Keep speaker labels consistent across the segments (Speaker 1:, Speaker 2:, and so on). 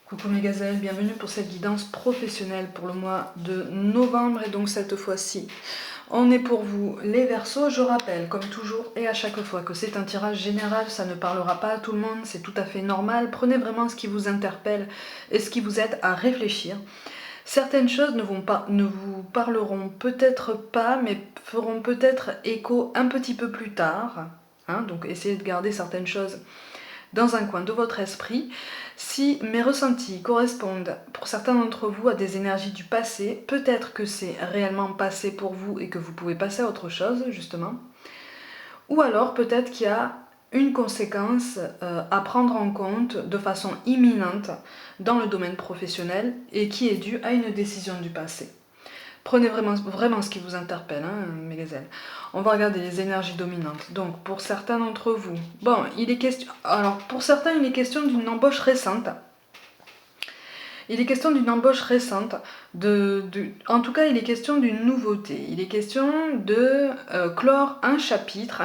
Speaker 1: Coucou mes gazelles, bienvenue pour cette guidance professionnelle pour le mois de novembre et donc cette fois-ci on est pour vous les Verseaux. Je rappelle comme toujours et à chaque fois que c'est un tirage général, ça ne parlera pas à tout le monde, c'est tout à fait normal. Prenez vraiment ce qui vous interpelle et ce qui vous aide à réfléchir. Certaines choses ne vous parleront peut-être pas, mais feront peut-être écho un petit peu plus tard. Donc essayez de garder certaines choses dans un coin de votre esprit. Si mes ressentis correspondent pour certains d'entre vous à des énergies du passé, peut-être que c'est réellement passé pour vous et que vous pouvez passer à autre chose, justement. Ou alors peut-être qu'il y a une conséquence à prendre en compte de façon imminente dans le domaine professionnel et qui est due à une décision du passé. Prenez vraiment ce qui vous interpelle, mes gazelles. On va regarder les énergies dominantes. Donc, pour certains d'entre vous, bon, il est question... Alors, pour certains, il est question d'une embauche récente. Il est question d'une embauche récente. En tout cas, il est question d'une nouveauté. Il est question de clore un chapitre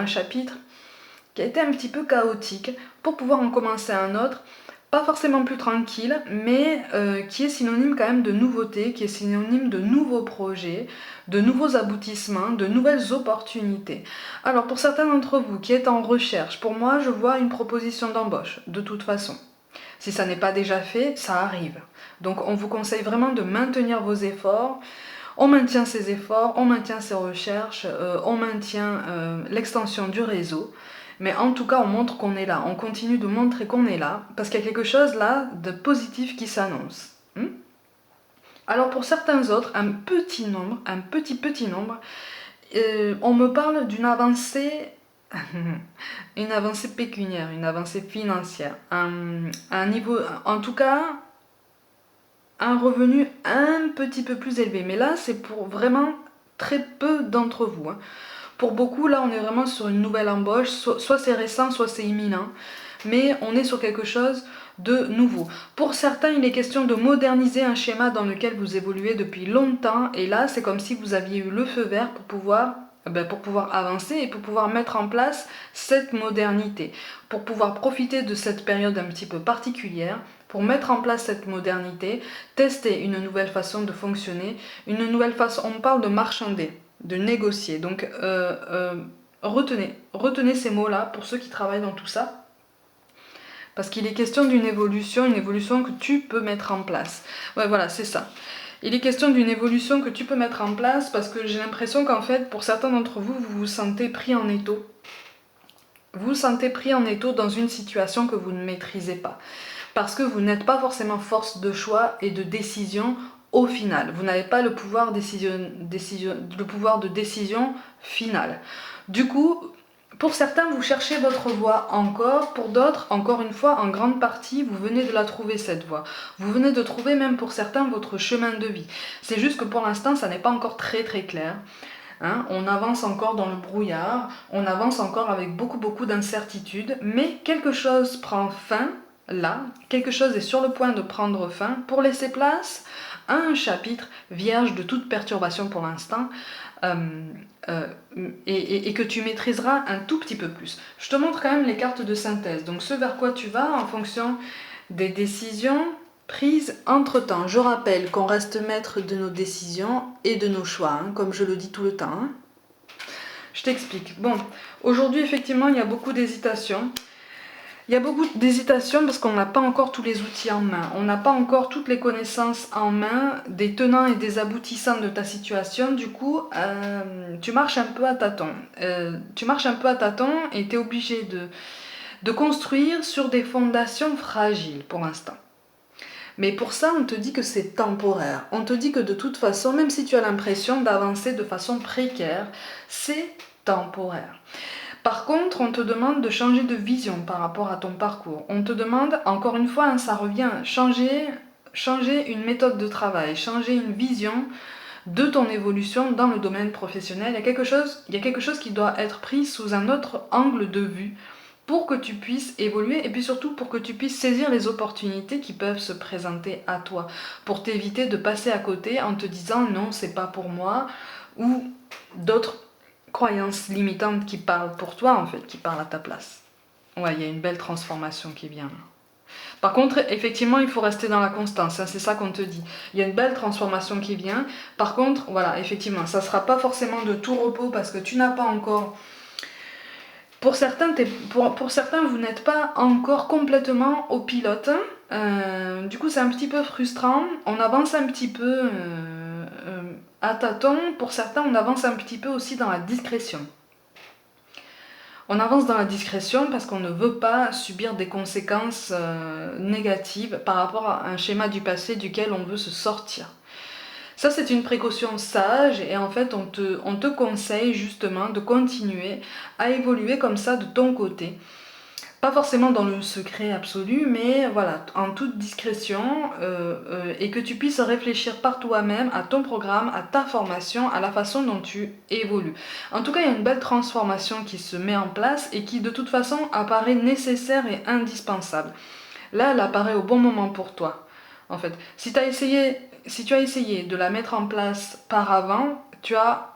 Speaker 1: qui a été un petit peu chaotique pour pouvoir en commencer un autre. Pas forcément plus tranquille, mais qui est synonyme quand même de nouveauté, qui est synonyme de nouveaux projets, de nouveaux aboutissements, de nouvelles opportunités. Alors pour certains d'entre vous qui êtes en recherche, pour moi je vois une proposition d'embauche, de toute façon. Si ça n'est pas déjà fait, ça arrive. Donc on vous conseille vraiment de maintenir vos efforts. On maintient ses efforts, on maintient ses recherches, on maintient l'extension du réseau. Mais en tout cas, on montre qu'on est là. On continue de montrer qu'on est là. Parce qu'il y a quelque chose là de positif qui s'annonce. Alors pour certains autres, un petit nombre, on me parle d'une avancée, une avancée pécuniaire, une avancée financière. Un niveau, en tout cas, un revenu un petit peu plus élevé. Mais là, c'est pour vraiment très peu d'entre vous. Pour beaucoup, là, on est vraiment sur une nouvelle embauche. Soit c'est récent, soit c'est imminent. Mais on est sur quelque chose de nouveau. Pour certains, il est question de moderniser un schéma dans lequel vous évoluez depuis longtemps. Et là, c'est comme si vous aviez eu le feu vert pour pouvoir avancer et pour pouvoir mettre en place cette modernité. Pour pouvoir profiter de cette période un petit peu particulière, pour mettre en place cette modernité, tester une nouvelle façon de fonctionner, une nouvelle façon, on parle de marchander, de négocier. Donc retenez ces mots-là pour ceux qui travaillent dans tout ça. Parce qu'il est question d'une évolution, une évolution que tu peux mettre en place. Ouais, voilà, c'est ça. Il est question d'une évolution que tu peux mettre en place parce que j'ai l'impression qu'en fait, pour certains d'entre vous, vous vous sentez pris en étau. Vous vous sentez pris en étau dans une situation que vous ne maîtrisez pas. Parce que vous n'êtes pas forcément force de choix et de décision au final. Vous n'avez pas le pouvoir, le pouvoir de décision finale. Du coup, pour certains, vous cherchez votre voie encore. Pour d'autres, encore une fois, en grande partie, vous venez de la trouver, cette voie. Vous venez de trouver, même pour certains, votre chemin de vie. C'est juste que pour l'instant, ça n'est pas encore très très clair. On avance encore dans le brouillard, on avance encore avec beaucoup d'incertitudes, mais quelque chose prend fin, là, quelque chose est sur le point de prendre fin pour laisser place à un chapitre vierge de toute perturbation pour l'instant, et que tu maîtriseras un tout petit peu plus. Je te montre quand même les cartes de synthèse, donc ce vers quoi tu vas en fonction des décisions prises entre-temps. Je rappelle qu'on reste maître de nos décisions et de nos choix, comme je le dis tout le temps. Je t'explique. Bon, aujourd'hui, effectivement, il y a beaucoup d'hésitation. Il y a beaucoup d'hésitation parce qu'on n'a pas encore tous les outils en main. On n'a pas encore toutes les connaissances en main, des tenants et des aboutissants de ta situation. Du coup, tu marches un peu à tâtons. Et tu es obligé de construire sur des fondations fragiles pour l'instant. Mais pour ça, on te dit que c'est temporaire. On te dit que de toute façon, même si tu as l'impression d'avancer de façon précaire, c'est temporaire. Par contre, on te demande de changer de vision par rapport à ton parcours. On te demande, encore une fois, ça revient, changer une méthode de travail, changer une vision de ton évolution dans le domaine professionnel. Il y a quelque chose qui doit être pris sous un autre angle de vue pour que tu puisses évoluer et puis surtout pour que tu puisses saisir les opportunités qui peuvent se présenter à toi, pour t'éviter de passer à côté en te disant non, c'est pas pour moi, ou d'autres croyances limitantes qui parlent pour toi en fait, qui parlent à ta place. Ouais, il y a une belle transformation qui vient là. Par contre, effectivement, il faut rester dans la constance, hein, c'est ça qu'on te dit. Il y a une belle transformation qui vient. Par contre, voilà, effectivement, ça ne sera pas forcément de tout repos parce que tu n'as pas encore... Pour certains, vous n'êtes pas encore complètement au pilote. Du coup, c'est un petit peu frustrant. On avance un petit peu à tâtons. Pour certains, on avance un petit peu aussi dans la discrétion. On avance dans la discrétion parce qu'on ne veut pas subir des conséquences négatives par rapport à un schéma du passé duquel on veut se sortir. Ça, c'est une précaution sage et en fait, on te conseille justement de continuer à évoluer comme ça de ton côté. Pas forcément dans le secret absolu, mais voilà, en toute discrétion et que tu puisses réfléchir par toi-même à ton programme, à ta formation, à la façon dont tu évolues. En tout cas, il y a une belle transformation qui se met en place et qui de toute façon apparaît nécessaire et indispensable. Là, elle apparaît au bon moment pour toi. En fait, si tu as essayé de la mettre en place par avant, tu as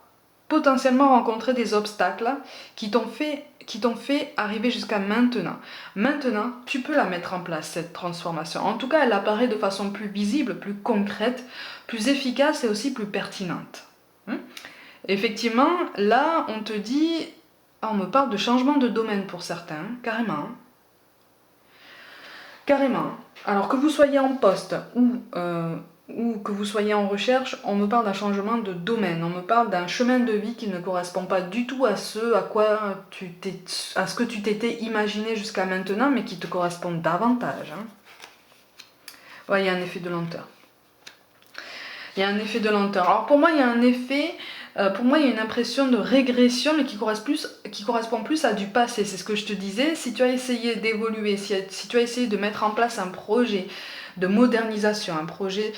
Speaker 1: potentiellement rencontré des obstacles qui t'ont fait arriver jusqu'à maintenant. Maintenant, tu peux la mettre en place, cette transformation. En tout cas, elle apparaît de façon plus visible, plus concrète, plus efficace et aussi plus pertinente. Effectivement, là, on te dit... on me parle de changement de domaine pour certains, carrément. Carrément. Alors que vous soyez en poste ou que vous soyez en recherche, on me parle d'un changement de domaine, on me parle d'un chemin de vie qui ne correspond pas du tout à ce que tu t'étais imaginé jusqu'à maintenant, mais qui te correspond davantage. Hein. Ouais, il y a un effet de lenteur. Il y a un effet de lenteur. Alors pour moi, il y a un effet... pour moi, il y a une impression de régression, mais qui correspond plus à du passé. C'est ce que je te disais. Si tu as essayé d'évoluer, si tu as essayé de mettre en place un projet de modernisation, un projet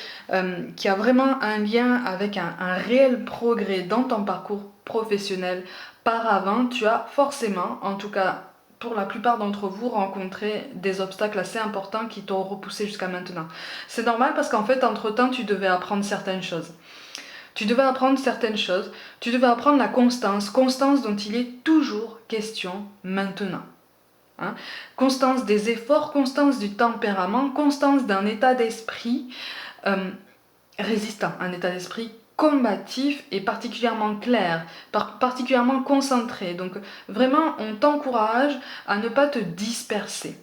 Speaker 1: qui a vraiment un lien avec un réel progrès dans ton parcours professionnel par avant, tu as forcément, en tout cas pour la plupart d'entre vous, rencontré des obstacles assez importants qui t'ont repoussé jusqu'à maintenant. C'est normal parce qu'en fait, entre-temps, tu devais apprendre certaines choses. Tu devais apprendre certaines choses, tu devais apprendre la constance dont il est toujours question maintenant. Hein, constance des efforts, constance du tempérament, constance d'un état d'esprit résistant, un état d'esprit combatif et particulièrement clair, particulièrement concentré. Donc vraiment, on t'encourage à ne pas te disperser.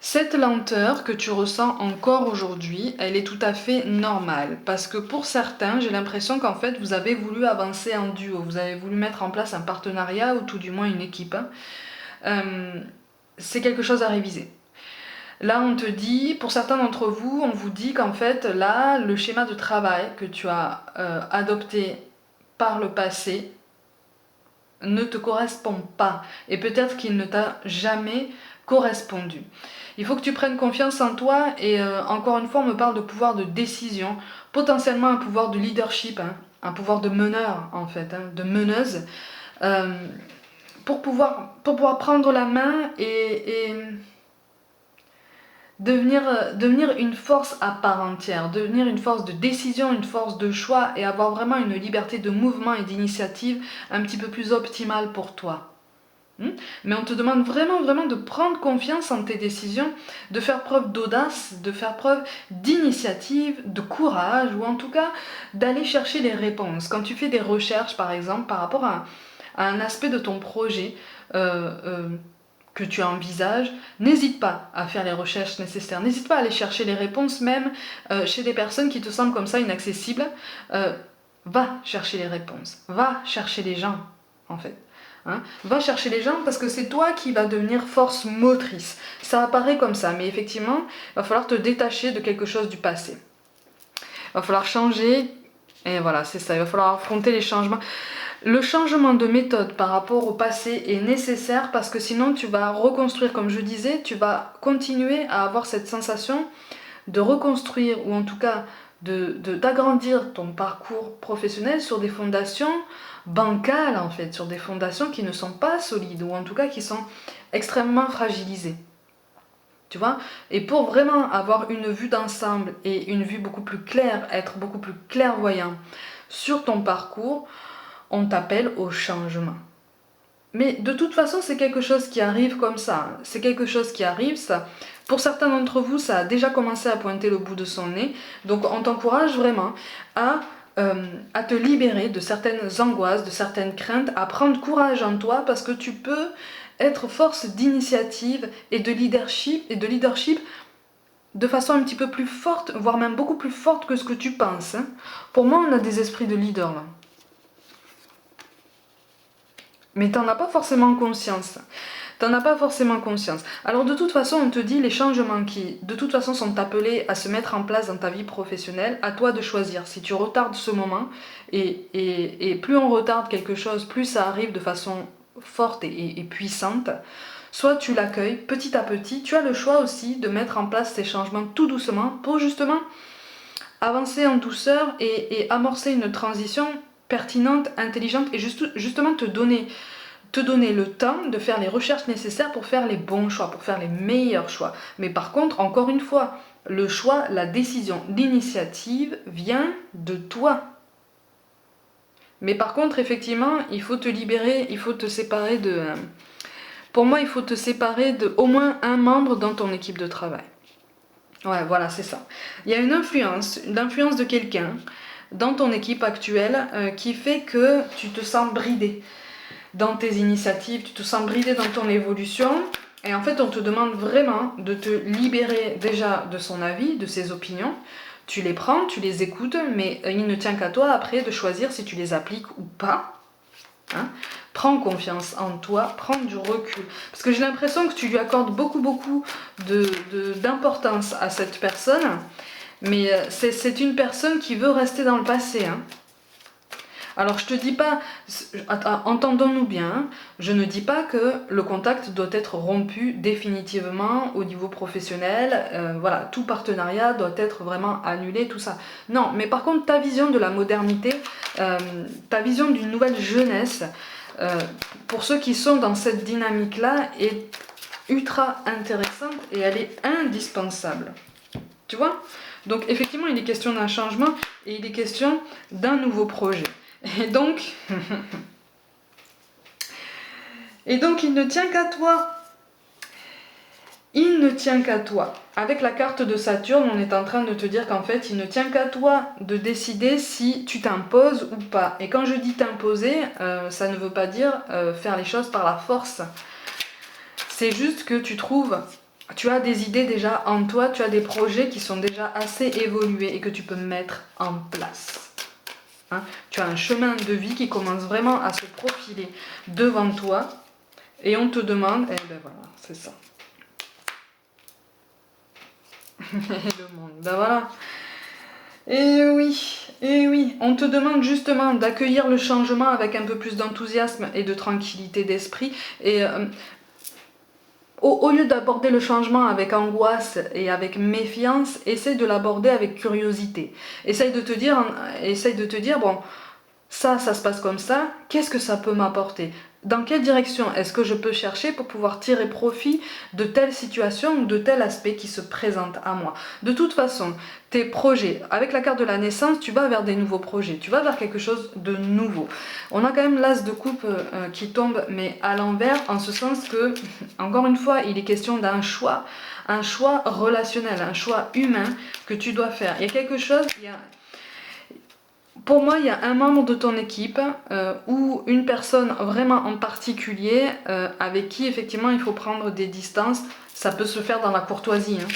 Speaker 1: Cette lenteur que tu ressens encore aujourd'hui, elle est tout à fait normale parce que pour certains, j'ai l'impression qu'en fait, vous avez voulu avancer en duo, vous avez voulu mettre en place un partenariat ou tout du moins une équipe. C'est quelque chose à réviser. Là, on te dit, pour certains d'entre vous, on vous dit qu'en fait, là, le schéma de travail que tu as adopté par le passé ne te correspond pas et peut-être qu'il ne t'a jamais correspondu. Il faut que tu prennes confiance en toi et encore une fois, on me parle de pouvoir de décision, potentiellement un pouvoir de leadership, hein, un pouvoir de meneur en fait, hein, de meneuse, pour pouvoir prendre la main et devenir une force à part entière, devenir une force de décision, une force de choix et avoir vraiment une liberté de mouvement et d'initiative un petit peu plus optimale pour toi. Mais on te demande vraiment de prendre confiance en tes décisions, de faire preuve d'audace, de faire preuve d'initiative, de courage, ou en tout cas d'aller chercher les réponses. Quand tu fais des recherches par exemple par rapport à un aspect de ton projet que tu envisages, n'hésite pas à faire les recherches nécessaires, n'hésite pas à aller chercher les réponses même chez des personnes qui te semblent comme ça inaccessibles. Va chercher les réponses, va chercher les gens en fait. Hein, va chercher les gens parce que c'est toi qui vas devenir force motrice. Ça apparaît comme ça, mais effectivement, il va falloir te détacher de quelque chose du passé. Il va falloir changer, et voilà, c'est ça, il va falloir affronter les changements. Le changement de méthode par rapport au passé est nécessaire parce que sinon tu vas reconstruire, comme je disais, tu vas continuer à avoir cette sensation de reconstruire ou en tout cas d'agrandir ton parcours professionnel sur des fondations bancales en fait, sur des fondations qui ne sont pas solides ou en tout cas qui sont extrêmement fragilisées. Tu vois? Et pour vraiment avoir une vue d'ensemble et une vue beaucoup plus claire, être beaucoup plus clairvoyant sur ton parcours, on t'appelle au changement. Mais de toute façon, c'est quelque chose qui arrive comme ça. C'est quelque chose qui arrive, ça. Pour certains d'entre vous, ça a déjà commencé à pointer le bout de son nez. Donc on t'encourage vraiment à, à te libérer de certaines angoisses, de certaines craintes, à prendre courage en toi parce que tu peux être force d'initiative et de leadership de façon un petit peu plus forte, voire même beaucoup plus forte que ce que tu penses. Hein. Pour moi, on a des esprits de leader là. Mais t'en as pas forcément conscience. T'en as pas forcément conscience. Alors de toute façon, on te dit les changements qui, de toute façon, sont appelés à se mettre en place dans ta vie professionnelle, à toi de choisir. Si tu retardes ce moment, et plus on retarde quelque chose, plus ça arrive de façon forte et puissante, soit tu l'accueilles petit à petit, tu as le choix aussi de mettre en place ces changements tout doucement pour justement avancer en douceur et amorcer une transition pertinente, intelligente et justement te donner le temps de faire les recherches nécessaires pour faire les bons choix, pour faire les meilleurs choix. Mais par contre, encore une fois, le choix, la décision, l'initiative vient de toi. Mais par contre, effectivement, il faut te libérer, il faut te séparer de... Pour moi, il faut te séparer de au moins un membre dans ton équipe de travail. Ouais, voilà, c'est ça. Il y a une influence, l'influence de quelqu'un dans ton équipe actuelle qui fait que tu te sens bridé dans tes initiatives, tu te sens bridé dans ton évolution. Et en fait, on te demande vraiment de te libérer déjà de son avis, de ses opinions. Tu les prends, tu les écoutes, mais il ne tient qu'à toi après de choisir si tu les appliques ou pas. Hein. Prends confiance en toi, prends du recul. Parce que j'ai l'impression que tu lui accordes beaucoup d'importance à cette personne. Mais c'est une personne qui veut rester dans le passé. Hein. Alors je te dis pas, entendons-nous bien, je ne dis pas que le contact doit être rompu définitivement au niveau professionnel, voilà, tout partenariat doit être vraiment annulé, tout ça. Non, mais par contre ta vision de la modernité, ta vision d'une nouvelle jeunesse, pour ceux qui sont dans cette dynamique-là, est ultra intéressante et elle est indispensable. Tu vois? Donc effectivement, il est question d'un changement et il est question d'un nouveau projet. Et donc, il ne tient qu'à toi. Il ne tient qu'à toi. Avec la carte de Saturne, on est en train de te dire qu'en fait, il ne tient qu'à toi de décider si tu t'imposes ou pas. Et quand je dis t'imposer, ça ne veut pas dire faire les choses par la force. C'est juste que tu as des idées déjà en toi, tu as des projets qui sont déjà assez évolués et que tu peux mettre en place. Hein, tu as un chemin de vie qui commence vraiment à se profiler devant toi et on te demande, et ben voilà, c'est ça. Le monde, ben voilà. Et oui, on te demande justement d'accueillir le changement avec un peu plus d'enthousiasme et de tranquillité d'esprit et au lieu d'aborder le changement avec angoisse et avec méfiance, essaye de l'aborder avec curiosité. Essaye de te dire, bon, ça se passe comme ça, qu'est-ce que ça peut m'apporter? Dans quelle direction est-ce que je peux chercher pour pouvoir tirer profit de telle situation ou de tel aspect qui se présente à moi? De toute façon, tes projets, avec la carte de la naissance, tu vas vers des nouveaux projets, tu vas vers quelque chose de nouveau. On a quand même l'as de coupe qui tombe, mais à l'envers, en ce sens que, encore une fois, il est question d'un choix relationnel, un choix humain que tu dois faire. Il y a quelque chose, pour moi, il y a un membre de ton équipe ou une personne vraiment en particulier avec qui effectivement il faut prendre des distances. Ça peut se faire dans la courtoisie. Hein.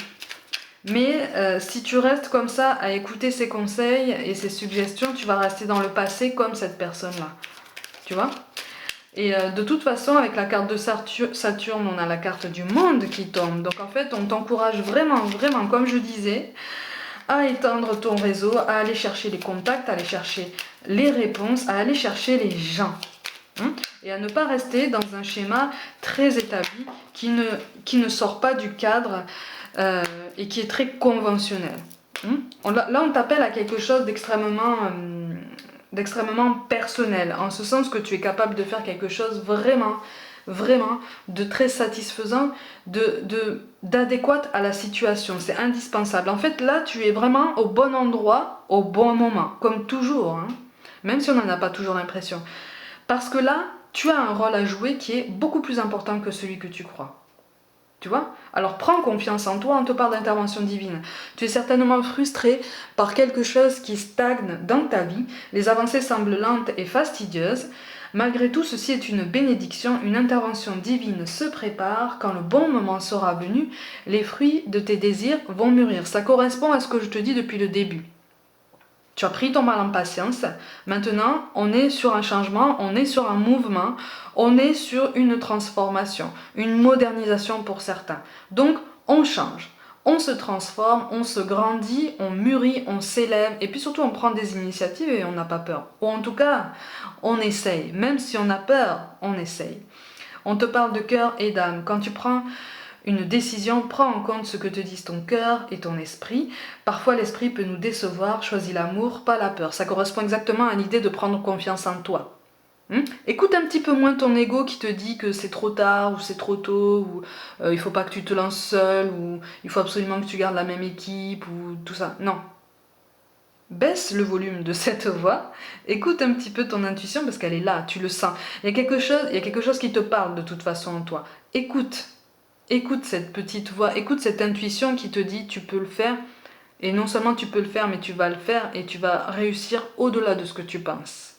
Speaker 1: Mais si tu restes comme ça à écouter ses conseils et ses suggestions, tu vas rester dans le passé comme cette personne-là. Tu vois? Et de toute façon, avec la carte de Saturne, on a la carte du monde qui tombe. Donc en fait, on t'encourage vraiment, comme je disais, à étendre ton réseau, à aller chercher les contacts, à aller chercher les réponses, à aller chercher les gens. Hein, et à ne pas rester dans un schéma très établi qui ne sort pas du cadre et qui est très conventionnel. Hein. Là, on t'appelle à quelque chose d'extrêmement personnel, en ce sens que tu es capable de faire quelque chose vraiment de très satisfaisant, d'adéquat à la situation. C'est indispensable. En fait, là, tu es vraiment au bon endroit, au bon moment, comme toujours, hein, même si on n'en a pas toujours l'impression. Parce que là, tu as un rôle à jouer qui est beaucoup plus important que celui que tu crois. Tu vois? Alors prends confiance en toi, on te parle d'intervention divine. Tu es certainement frustré par quelque chose qui stagne dans ta vie, les avancées semblent lentes et fastidieuses. Malgré tout, ceci est une bénédiction, une intervention divine se prépare, quand le bon moment sera venu, les fruits de tes désirs vont mûrir. Ça correspond à ce que je te dis depuis le début. Tu as pris ton mal en patience, maintenant on est sur un changement, on est sur un mouvement, on est sur une transformation, une modernisation pour certains. Donc on change, on se transforme, on se grandit, on mûrit, on s'élève et puis surtout on prend des initiatives et on n'a pas peur. Ou en tout cas, on essaye, même si on a peur, on essaye. On te parle de cœur et d'âme. Quand tu prends une décision, prends en compte ce que te disent ton cœur et ton esprit. Parfois l'esprit peut nous décevoir, choisis l'amour, pas la peur. Ça correspond exactement à l'idée de prendre confiance en toi. Écoute un petit peu moins ton ego qui te dit que c'est trop tard ou c'est trop tôt, ou il faut pas que tu te lances seul, ou il faut absolument que tu gardes la même équipe, ou tout ça. Non. Baisse le volume de cette voix, écoute un petit peu ton intuition parce qu'elle est là, tu le sens. Il y a quelque chose qui te parle de toute façon en toi. Écoute. Écoute cette petite voix, écoute cette intuition qui te dit tu peux le faire. Et non seulement tu peux le faire, mais tu vas le faire et tu vas réussir au-delà de ce que tu penses.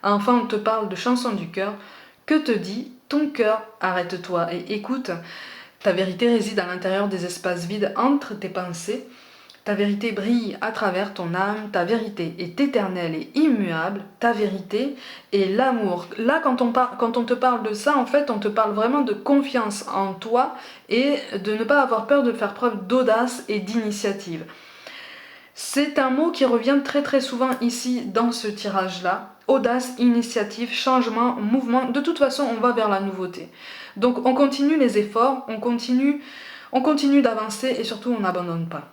Speaker 1: Enfin, on te parle de chanson du cœur. Que te dit ton cœur? Arrête-toi et écoute. Ta vérité réside à l'intérieur des espaces vides entre tes pensées. Ta vérité brille à travers ton âme, ta vérité est éternelle et immuable, ta vérité est l'amour. Là, quand on te parle de ça, en fait, on te parle vraiment de confiance en toi et de ne pas avoir peur de faire preuve d'audace et d'initiative. C'est un mot qui revient très très souvent ici dans ce tirage-là. Audace, initiative, changement, mouvement. De toute façon, on va vers la nouveauté. Donc on continue les efforts, on continue d'avancer et surtout on n'abandonne pas.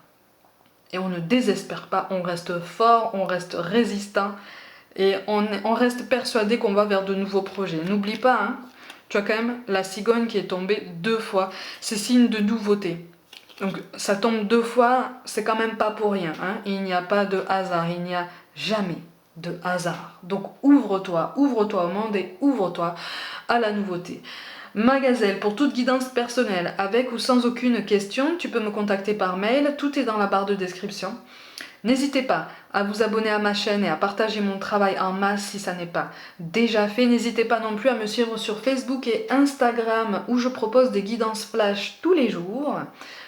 Speaker 1: Et on ne désespère pas, on reste fort, on reste résistant et on reste persuadé qu'on va vers de nouveaux projets. N'oublie pas, hein, tu as quand même la cigogne qui est tombée 2 fois. C'est signe de nouveauté. Donc ça tombe 2 fois, c'est quand même pas pour rien. Hein. Il n'y a pas de hasard, il n'y a jamais de hasard. Donc ouvre-toi au monde et ouvre-toi à la nouveauté. Ma gazelle, pour toute guidance personnelle, avec ou sans aucune question, tu peux me contacter par mail, tout est dans la barre de description. N'hésitez pas à vous abonner à ma chaîne et à partager mon travail en masse si ça n'est pas déjà fait. N'hésitez pas non plus à me suivre sur Facebook et Instagram où je propose des guidances flash tous les jours.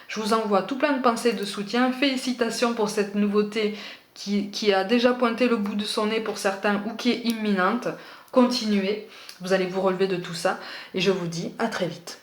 Speaker 1: Je vous envoie tout plein de pensées de soutien. Félicitations pour cette nouveauté qui a déjà pointé le bout de son nez pour certains ou qui est imminente. Continuez, vous allez vous relever de tout ça et je vous dis à très vite.